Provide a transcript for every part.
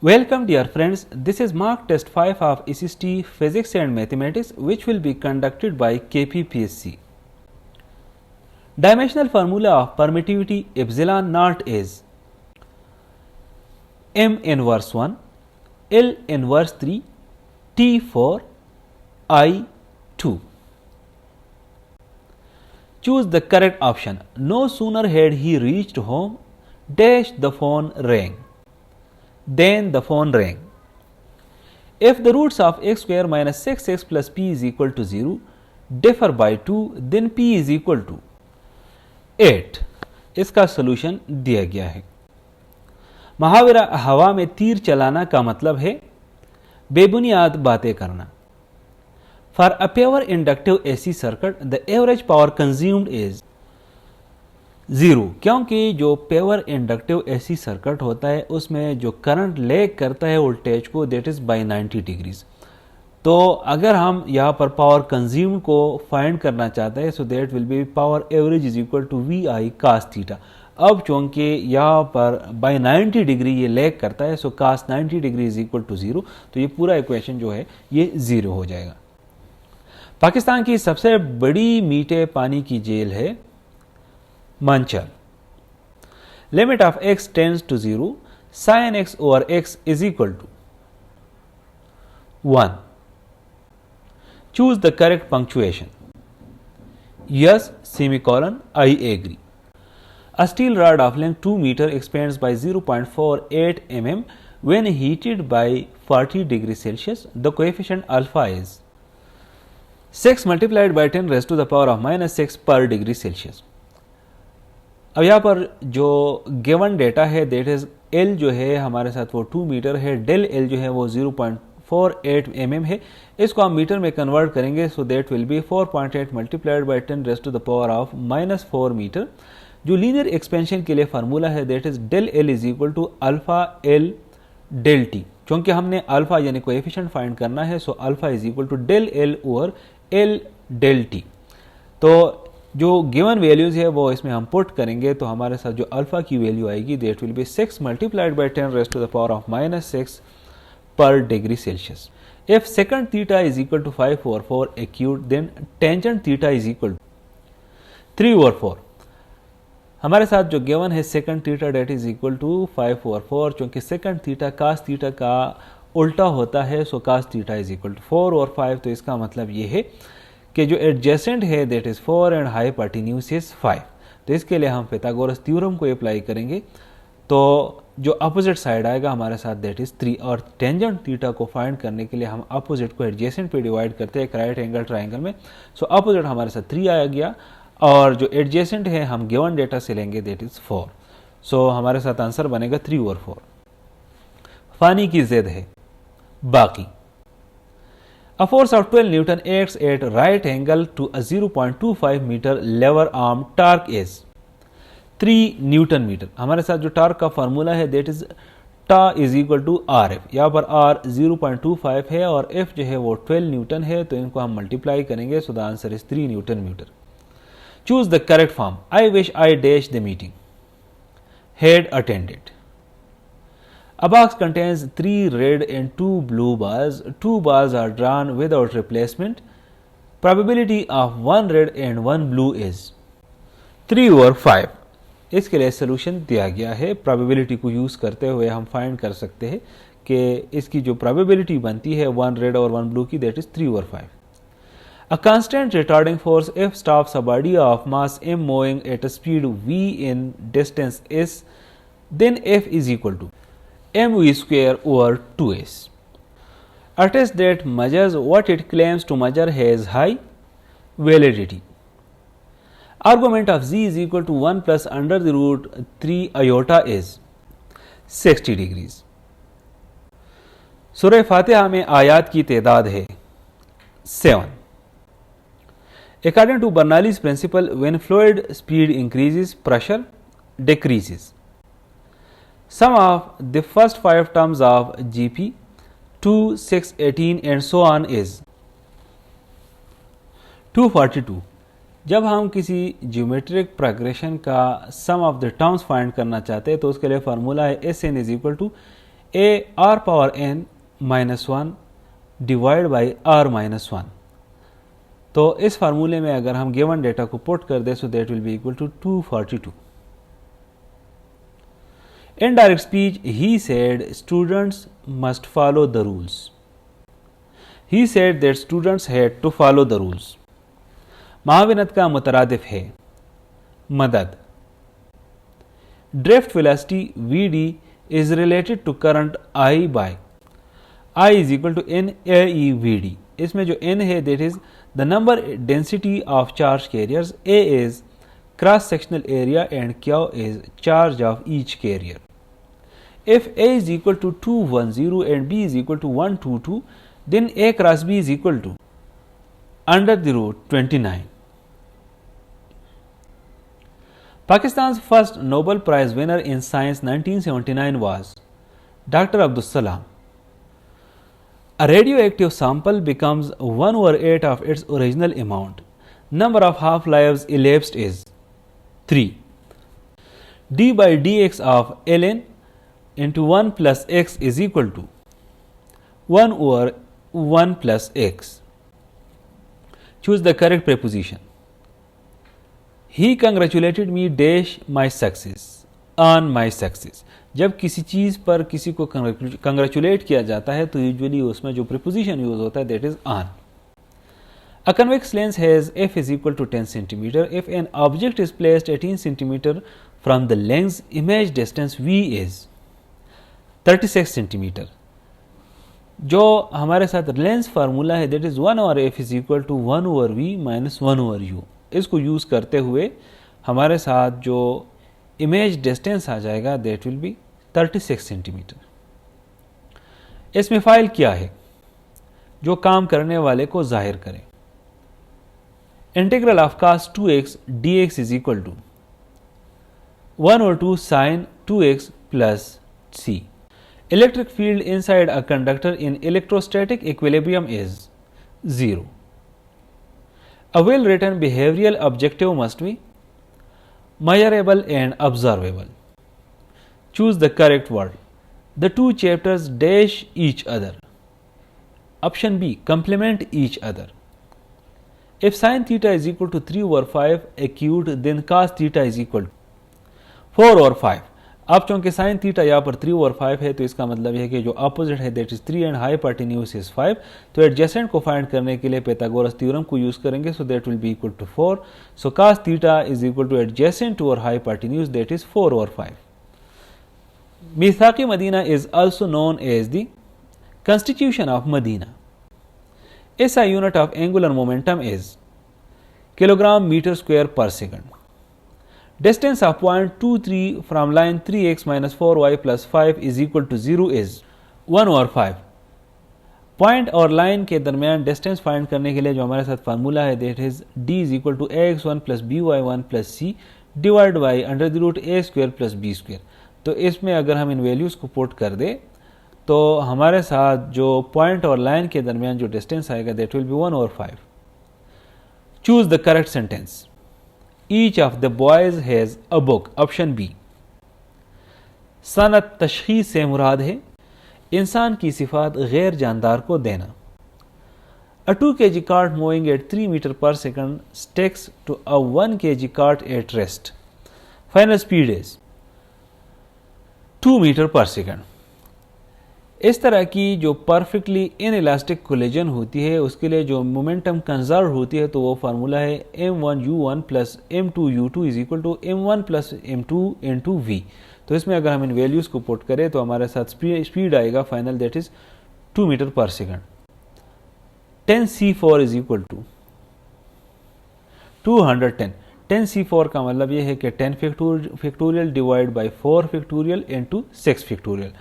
Welcome dear friends, this is mock test 5 of SST Physics and Mathematics which will be conducted by KPPSC. Dimensional formula of permittivity epsilon naught is M inverse 1, L inverse 3, T 4, I 2. Choose the correct option. No sooner had he reached home, dash the phone rang. Then the phone rang. If the roots of x square minus 6x plus p is equal to 0 differ by 2, then p is equal to 8. इसका solution दिया गया है. मुहावरा हवा में तीर चलाना का मतलब है बेबुनियाद बातें करना. For a pure inductive AC circuit, the average power consumed is 0, क्योंकि जो प्योर इंडक्टिव एसी सर्किट होता है उसमें जो करंट लैग करता है वोल्टेज को दैट इज बाय 90 डिग्रीज. तो अगर हम यहाँ पर पावर कंज्यूम को फाइंड करना चाहते हैं so that will be power average is equal to V I cos theta. अब चूंकि यहाँ पर बाय 90 डिग्री ये लैग करता है so cos 90 degree is equal to 0, तो ये पूरा इक्वेशन जो है ये 0 हो जाएगा. पाकिस्तान की सबसे बड़ी मीठे पानी की झील है मंचल. Limit of x tends to 0, sin x over x is equal to 1. Choose the correct punctuation. Yes, semicolon, I agree. A steel rod of length 2 meter expands by 0.48 mm when heated by 40 degrees Celsius. The coefficient alpha is 6 multiplied by 10 raised to the power of minus 6 per degree Celsius. अब यहाँ पर जो given data है that is L जो है हमारे साथ वो 2 मीटर है, डेल एल जो है वो 0.48 mm है. इसको हम मीटर में कन्वर्ट करेंगे so that will be 4.8 multiplied by 10 raise to the power of minus 4 metre. जो लीनियर एक्सपेंशन के लिए फार्मूला है that is del L is equal to alpha L del T. क्योंकि हमने अल्फा यानी कोएफिशिएंट फाइंड करना है so alpha is equal to del L over L del T. तो जो गिवन वैल्यूज है वो इसमें हम पुट करेंगे तो हमारे साथ जो अल्फा की वैल्यू आएगी that will be 6 multiplied by 10 raise to the power of minus 6 per degree Celsius. If second theta is equal to 5 over 4 acute then tangent theta is equal to 3 over 4. हमारे साथ जो given है second theta that is equal to 5 over 4. चूंकि second theta cos theta का उल्टा होता है so cos theta is equal to 4 over 5. तो इसका मतलब ये है कि जो एडजेसेंट है that is 4 and hypotenuse is 5. तो इसके लिए हम पिथागोरस थ्योरम को अप्लाई करेंगे तो जो अपोजिट साइड आएगा हमारे साथ दैट इज 3. और टेंजेंट थीटा को फाइंड करने के लिए हम अपोजिट को एडजेसेंट पे डिवाइड करते हैं एक राइट एंगल ट्राइंगल में. सो अपोजिट हमारे साथ 3 आ गया और जो एडजेसेंट है हम गिवन डेटा से लेंगे दैट इज 4. सो हमारे साथ आंसर बनेगा 3 ओवर 4. पानी की जिद है बाकी. A force of 12 Newton acts at right angle to a 0.25 meter lever arm. Torque is 3 Newton meter. हमारे साथ जो टॉर्क का फार्मूला है that is tau is equal to R F. यहाँ पर आर 0.25 है और एफ जो है वो 12 न्यूटन है तो इनको हम मल्टीप्लाई करेंगे so the answer is 3 newton metre. Choose the correct form. I wish I dash the meeting. Had attended. A box contains 3 red and 2 blue balls. 2 balls are drawn without replacement. Probability of 1 red and 1 blue is 3 over 5. इसके लिए solution दिया गया है. Probability को use करते हुए हम find कर सकते हैं कि इसकी जो प्रोबेबिलिटी बनती है 1 रेड और 1 ब्लू की that is 3 over 5. A constant retarding force F stops a body of mass m moving at a speed v in distance s, then F is equal to mv square over 2s. A test that measures what it claims to measure has high validity. Argument of z is equal to 1 plus under the root 3 iota is 60 degrees. सूरह फातिहा में आयात की तादाद है 7. According to Bernoulli's principle, when fluid speed increases, pressure decreases. Sum of the first 5 terms of GP 2, 6, 18 and so on is 242. जब हम किसी geometric progression का sum of the terms find करना चाहते हैं तो उसके लिए फार्मूला है S N is equal to a r power n minus 1 divide by r minus 1। तो इस फार्मूले में अगर हम गिवन डेटा को पुट कर दें, so that will be equal to 242। In direct speech, he said students must follow the rules. He said that students had to follow the rules. महाविनत का मुतरादिफ है मदद। Drift velocity Vd is related to current I by I is equal to n AE Vd। इसमें जो n है that is the number density of charge carriers, A is cross sectional area and Q is charge of each carrier। If A is equal to 210 and B is equal to 122, then A cross B is equal to under the root 29। Pakistan's first Nobel Prize winner in Science 1979 was Dr. Abdus Salam। A radioactive sample becomes 1/8 of its original amount. Number of half-lives elapsed is 3. d by dx of ln into 1 plus x is equal to 1 over 1 plus x. Choose the correct preposition. He congratulated me dash my success on my success। जब किसी चीज़ पर किसी को congratulate किया जाता है तो usually उसमें जो प्रीपोजिशन यूज होता है that is on. A convex lens has f is equal to 10 cm. If an object is placed 18 cm from the lens, image distance v is 36 cm। जो हमारे साथ लेंस फार्मूला है that is 1 over F is equal to 1 over V minus 1 over U. इसको use करते हुए हमारे साथ जो इमेज डिस्टेंस आ जाएगा दैट विल बी 36 सेंटीमीटर। इसमें फाइल क्या है जो काम करने वाले को जाहिर करे। Integral of cos 2x dx is equal to 1/2 sin 2x plus c। Electric field inside a conductor in electrostatic equilibrium is 0। A well-written behavioral objective must be measurable and observable। Choose the correct word. The two chapters dash each other। Option B, complement each other। If sin theta is equal to 3 over 5 acute, then cos theta is equal to 4 over 5। अब चूंकि sine theta यहाँ पर 3 over 5 है तो इसका मतलब है कि जो अपोजिट है that is 3 and hypotenuse is 5। तो एडजेसेंट को फाइंड करने के लिए पाइथागोरस थ्योरम को यूज करेंगे, so that will be equal to 4। So cos theta is equal to adjacent over hypotenuse that is 4 over 5। मीसाकी Medina is also known as the constitution of Medina. SI unit of angular momentum is kilogram meter square per second। Distance of point 23 from line 3x minus 4y plus 5 is equal to 0 is 1 over 5। Point और line के दरमियान distance find करने के लिए जो हमारे साथ formula है that is d is equal to ax1 plus by1 plus c divide by under the root a square plus b square. तो इसमें अगर हम इन वैल्यूज़ को पुट कर दें तो हमारे साथ जो पॉइंट और लाइन के दरमियान जो डिस्टेंस आएगा that will be 1 over 5। Choose the correct sentence. Each of the boys has a book। Option B. सनत तशखीस से मुराद है इंसान की सिफात गैर जानदार को देना। A 2 kg cart moving at 3 meter per second sticks to a 1 kg cart at rest। Final speed is 2 meter per second। इस तरह की जो परफेक्टली इन इलास्टिक कोलिजन होती है उसके लिए जो मोमेंटम कंजर्व होती है तो वो फार्मूला है m1u1 plus m2u2 is equal to m1 plus m2 into v। तो इसमें अगर हम इन वैल्यूज़ को पुट करें तो हमारे साथ स्पीड आएगा final that is 2 metre per second. 10c4 is equal to 210। 10c4 का मतलब ये है कि 10 factorial divide by 4 factorial into 6 factorial.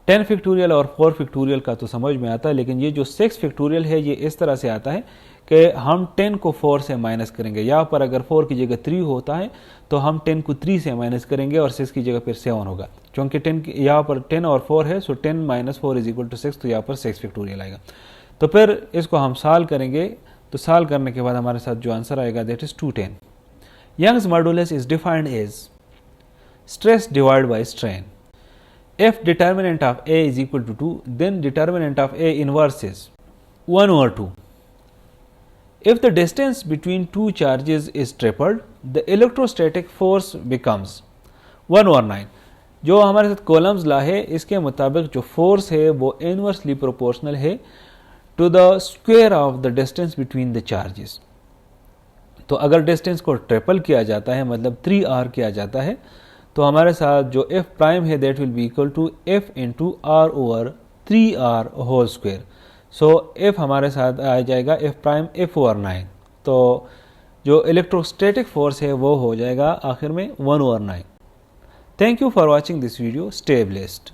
10 factorial और 4 फैक्टोरियल का तो समझ में आता है, लेकिन ये जो 6 फैक्टोरियल है ये इस तरह से आता है कि हम 10 को 4 से माइनस करेंगे। यहाँ पर अगर 4 की जगह 3 होता है तो हम 10 को 3 से माइनस करेंगे और 6 की जगह फिर 7 होगा। क्योंकि 10 यहाँ पर 10 और 4 है सो 10 माइनस 4 इज इक्वल टू 6, तो यहाँ पर 6 फैक्टोरियल आएगा। तो फिर इसको हम सॉल्व करेंगे तो सॉल्व करने के बाद हमारे साथ जो आंसर आएगा that is 210। Young's modulus is defined as stress divide by strain. if determinant of A is equal to 2, then determinant of A inverse is 1 over 2. If the distance between two charges is tripled, the electrostatic force becomes 1 over 9. जो हमारे साथ columns ला है इसके मुताबिक जो force है वो inversely proportional है to the square of the distance between the charges. तो अगर डिस्टेंस को ट्रिपल किया जाता है मतलब 3r किया जाता है तो हमारे साथ जो f प्राइम है that will be equal to f into r over 3r whole square. So f हमारे साथ आ जाएगा f प्राइम f ओवर 9. तो जो इलेक्ट्रोस्टैटिक फोर्स है वो हो जाएगा आखिर में 1 over 9. Thank you for watching this video. Stay blessed.